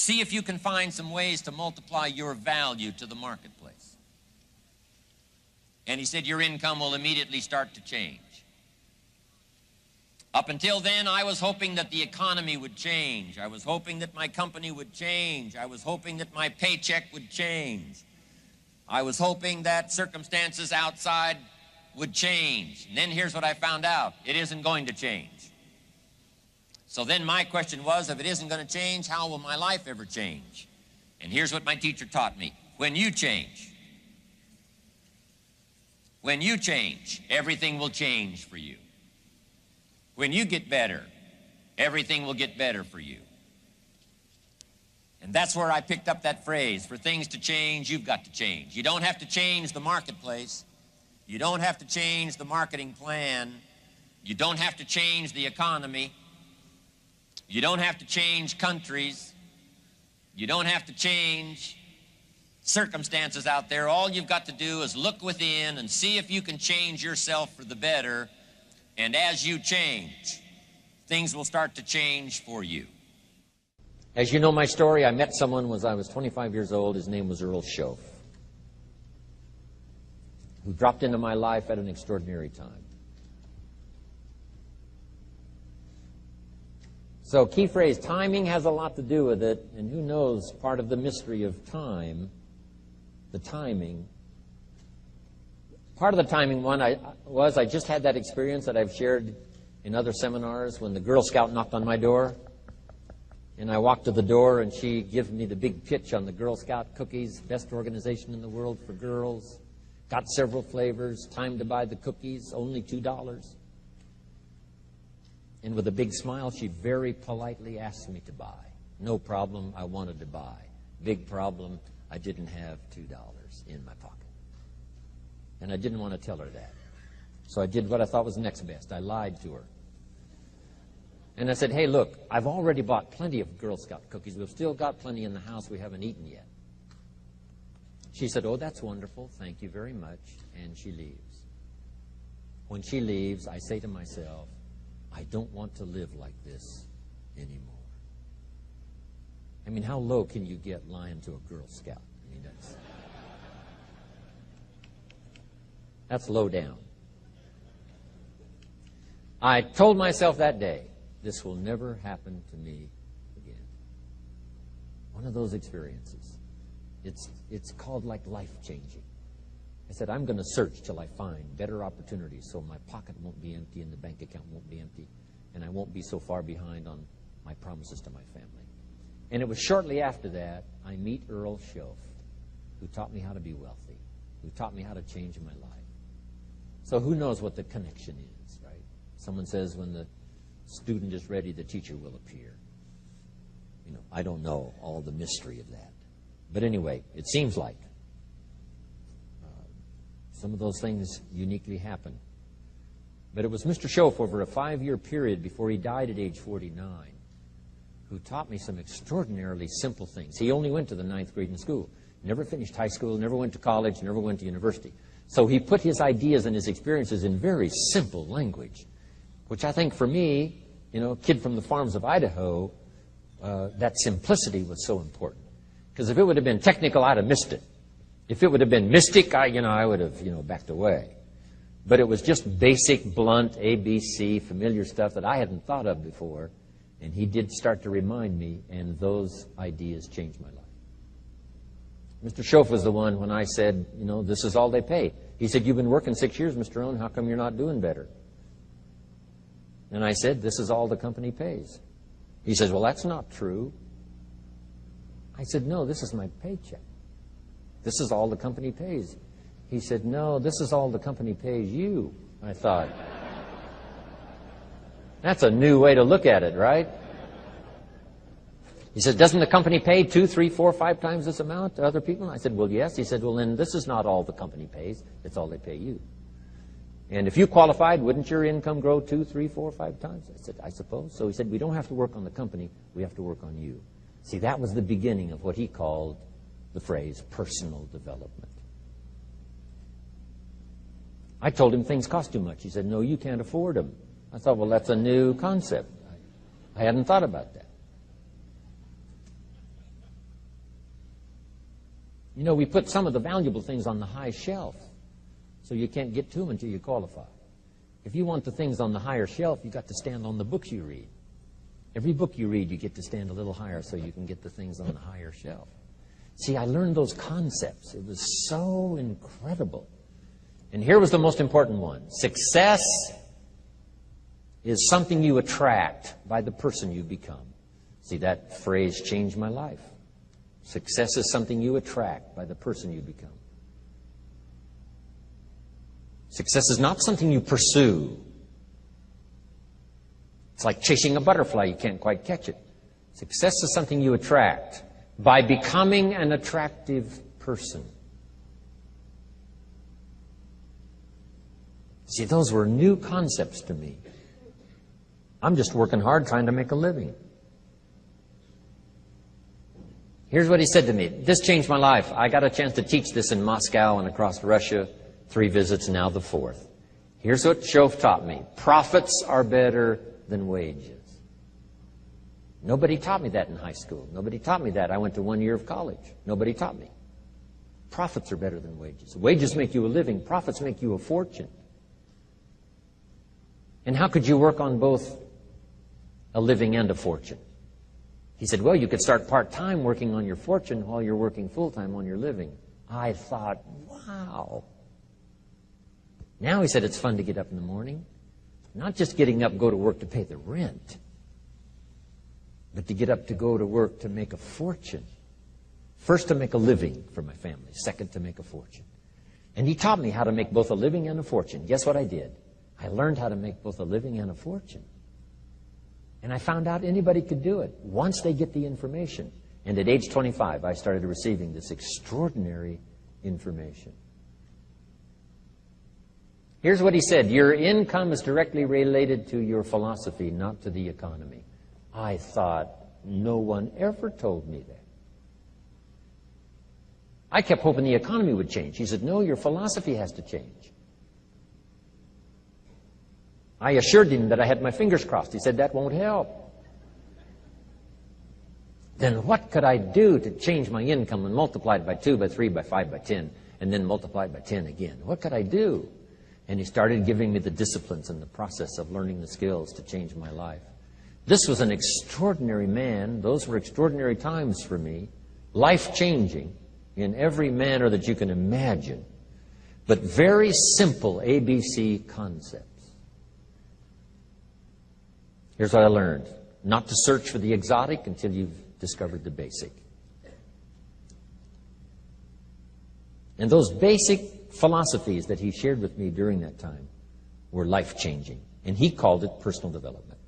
See if you can find some ways to multiply your value to the marketplace. And he said, your income will immediately start to change. Up until then, I was hoping that the economy would change. I was hoping that my company would change. I was hoping that my paycheck would change. I was hoping that circumstances outside would change. And then here's what I found out. It isn't going to change. So then my question was, if it isn't going to change, how will my life ever change? And here's what my teacher taught me. When you change, everything will change for you. When you get better, everything will get better for you. And that's where I picked up that phrase, for things to change, you've got to change. You don't have to change the marketplace. You don't have to change the marketing plan. You don't have to change the economy. You don't have to change countries. You don't have to change circumstances out there. All you've got to do is look within and see if you can change yourself for the better. And as you change, things will start to change for you. As you know my story, I met someone when I was 25 years old. His name was Earl Schoaf, who dropped into my life at an extraordinary time. So key phrase, timing has a lot to do with it, and who knows, part of the mystery of time, the timing. Part of the timing one I just had that experience that I've shared in other seminars when the Girl Scout knocked on my door. And I walked to the door and she gave me the big pitch on the Girl Scout cookies, best organization in the world for girls. Got several flavors, time to buy the cookies, only $2. And with a big smile, she very politely asked me to buy. No problem, I wanted to buy. Big problem, I didn't have $2 in my pocket. And I didn't want to tell her that. So I did what I thought was next best. I lied to her. And I said, hey, look, I've already bought plenty of Girl Scout cookies. We've still got plenty in the house we haven't eaten yet. She said, oh, that's wonderful. Thank you very much. And she leaves. When she leaves, I say to myself, I don't want to live like this anymore. I mean, how low can you get lying to a Girl Scout? I mean, that's low down. I told myself that day, this will never happen to me again. One of those experiences. It's called like life-changing. I said, I'm going to search till I find better opportunities so my pocket won't be empty and the bank account won't be empty and I won't be so far behind on my promises to my family. And it was shortly after that I meet Earl Schoaf, who taught me how to be wealthy, who taught me how to change my life. So who knows what the connection is, right? Someone says when the student is ready, the teacher will appear. You know, I don't know all the mystery of that. But anyway, it seems like some of those things uniquely happen. But it was Mr. Schoaf over a 5-year period before he died at age 49 who taught me some extraordinarily simple things. He only went to the 9th grade in school, never finished high school, never went to college, never went to university. So he put his ideas and his experiences in very simple language, which I think for me, you know, a kid from the farms of Idaho, that simplicity was so important. Because if it would have been technical, I'd have missed it. If it would have been mystic, I would have, backed away. But it was just basic, blunt, ABC, familiar stuff that I hadn't thought of before. And he did start to remind me, and those ideas changed my life. Mr. Schoaf was the one when I said, this is all they pay. He said, you've been working 6 years, Mr. Rohn, how come you're not doing better? And I said, this is all the company pays. He says, well, that's not true. I said, no, this is my paycheck. This is all the company pays. He said, no, this is all the company pays you. I thought, that's a new way to look at it, right? He said, doesn't the company pay 2, 3, 4, 5 times this amount to other people? I said, well, yes. He said, well, then this is not all the company pays. It's all they pay you. And if you qualified, wouldn't your income grow 2, 3, 4, 5 times? I said, I suppose. So he said, we don't have to work on the company. We have to work on you. See, that was the beginning of what he called the phrase personal development. I told him things cost too much. He said, no, you can't afford them. I thought, well, that's a new concept. I hadn't thought about that. You know, we put some of the valuable things on the high shelf, so you can't get to them until you qualify. If you want the things on the higher shelf, you've got to stand on the books you read. Every book you read, you get to stand a little higher so you can get the things on the higher shelf. See, I learned those concepts. It was so incredible. And here was the most important one. Success is something you attract by the person you become. See, that phrase changed my life. Success is something you attract by the person you become. Success is not something you pursue. It's like chasing a butterfly. You can't quite catch it. Success is something you attract by becoming an attractive person. See, those were new concepts to me. I'm just working hard trying to make a living. Here's what he said to me. This changed my life. I got a chance to teach this in Moscow and across Russia. 3 visits, now the 4th. Here's what Shove taught me. Profits are better than wages. Nobody taught me that in high school. Nobody taught me that. I went to 1 year of college. Nobody taught me. Profits are better than wages. Wages make you a living. Profits make you a fortune. And how could you work on both a living and a fortune? He said, well, you could start part-time working on your fortune while you're working full-time on your living. I thought, wow. Now, he said, it's fun to get up in the morning. Not just getting up, go to work to pay the rent, but to get up to go to work to make a fortune. First, to make a living for my family. Second, to make a fortune. And he taught me how to make both a living and a fortune. Guess what I did? I learned how to make both a living and a fortune. And I found out anybody could do it once they get the information. And at age 25, I started receiving this extraordinary information. Here's what he said. Your income is directly related to your philosophy, not to the economy. I thought, no one ever told me that. I kept hoping the economy would change. He said, no, your philosophy has to change. I assured him that I had my fingers crossed. He said, that won't help. Then what could I do to change my income and multiply it by 2, by 3, by 5, by 10, and then multiply it by 10 again? What could I do? And he started giving me the disciplines and the process of learning the skills to change my life. This was an extraordinary man. Those were extraordinary times for me. Life-changing in every manner that you can imagine. But very simple ABC concepts. Here's what I learned. Not to search for the exotic until you've discovered the basic. And those basic philosophies that he shared with me during that time were life-changing. And he called it personal development.